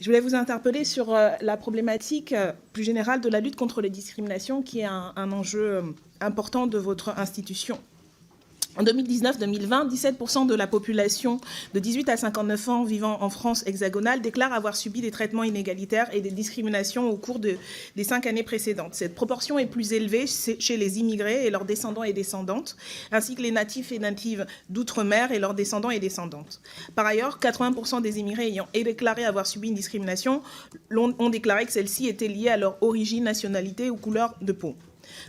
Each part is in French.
Je voulais vous interpeller sur la problématique plus générale de la lutte contre les discriminations, qui est un enjeu important de votre institution. En 2019-2020, 17% de la population de 18 à 59 ans vivant en France hexagonale déclare avoir subi des traitements inégalitaires et des discriminations au cours des 5 années précédentes. Cette proportion est plus élevée chez les immigrés et leurs descendants et descendantes, ainsi que les natifs et natives d'outre-mer et leurs descendants et descendantes. Par ailleurs, 80% des immigrés ayant déclaré avoir subi une discrimination ont déclaré que celle-ci était liée à leur origine, nationalité ou couleur de peau.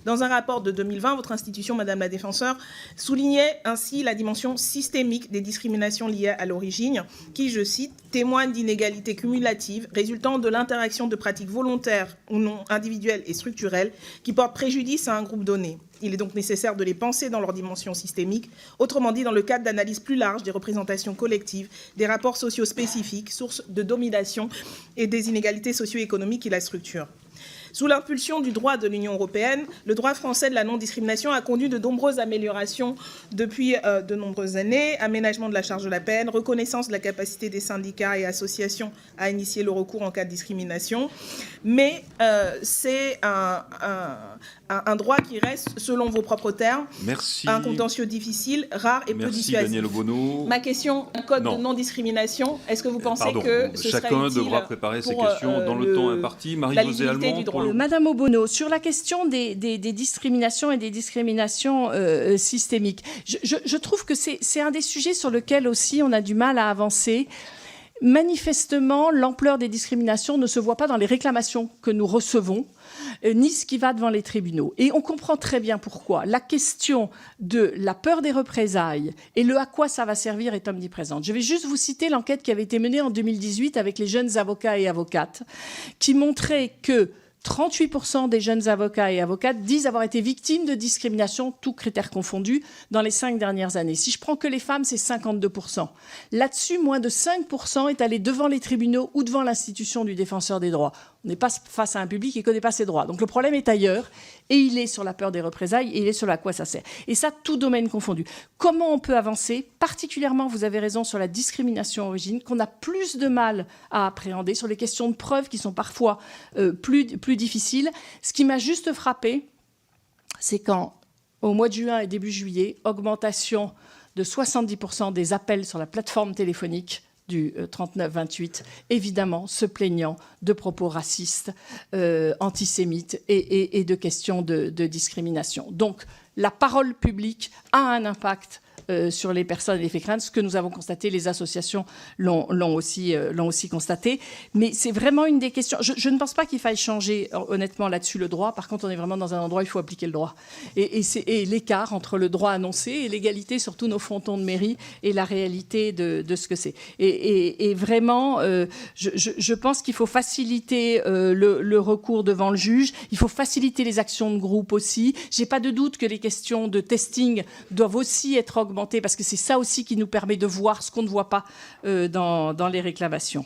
Dans un rapport de 2020, votre institution, Madame la Défenseure, soulignait ainsi la dimension systémique des discriminations liées à l'origine, qui, je cite, témoignent d'inégalités cumulatives résultant de l'interaction de pratiques volontaires ou non individuelles et structurelles qui portent préjudice à un groupe donné. Il est donc nécessaire de les penser dans leur dimension systémique, autrement dit dans le cadre d'analyse plus large des représentations collectives, des rapports sociaux spécifiques, sources de domination et des inégalités socio-économiques qui la structurent. Sous l'impulsion du droit de l'Union européenne, le droit français de la non-discrimination a conduit de nombreuses améliorations depuis de nombreuses années. Aménagement de la charge de la peine, reconnaissance de la capacité des syndicats et associations à initier le recours en cas de discrimination. Mais c'est un droit qui reste, selon vos propres termes, un contentieux difficile, rare et peu dissuasif. Daniel Obono. Ma question, un code de non-discrimination, est-ce que vous pensez que ce serait chacun utile devra préparer ses questions dans le temps imparti. Marie-Josée Allemand. Madame Obono, sur la question des discriminations et des discriminations systémiques, je trouve que c'est un des sujets sur lequel aussi on a du mal à avancer. Manifestement, l'ampleur des discriminations ne se voit pas dans les réclamations que nous recevons, ni ce qui va devant les tribunaux. Et on comprend très bien pourquoi. La question de la peur des représailles et le à quoi ça va servir est omniprésente. Je vais juste vous citer l'enquête qui avait été menée en 2018 avec les jeunes avocats et avocates, qui montrait que 38% des jeunes avocats et avocates disent avoir été victimes de discrimination, tous critères confondus, dans les 5 dernières années. Si je prends que les femmes, c'est 52%. Là-dessus, moins de 5% est allé devant les tribunaux ou devant l'institution du défenseur des droits. On n'est pas face à un public qui ne connaît pas ses droits. Donc le problème est ailleurs, et il est sur la peur des représailles, et il est sur à quoi ça sert. Et ça, tout domaine confondu. Comment on peut avancer ? Particulièrement, vous avez raison, sur la discrimination origine, qu'on a plus de mal à appréhender, sur les questions de preuve qui sont parfois plus difficiles. Ce qui m'a juste frappé, c'est qu'au mois de juin et début juillet, augmentation de 70% des appels sur la plateforme téléphonique du 39-28, évidemment se plaignant de propos racistes, antisémites et de questions de discrimination. Donc, la parole publique a un impact sur les personnes et les faits craindre, ce que nous avons constaté, les associations l'ont aussi constaté. Mais c'est vraiment une des questions. Je ne pense pas qu'il faille changer, honnêtement, là-dessus le droit. Par contre, on est vraiment dans un endroit où il faut appliquer le droit. Et l'écart entre le droit annoncé et l'égalité sur tous nos frontons de mairie et la réalité de ce que c'est. Et vraiment, je pense qu'il faut faciliter le recours devant le juge. Il faut faciliter les actions de groupe aussi. J'ai pas de doute que les questions de testing doivent aussi être augmentées, parce que c'est ça aussi qui nous permet de voir ce qu'on ne voit pas dans les réclamations.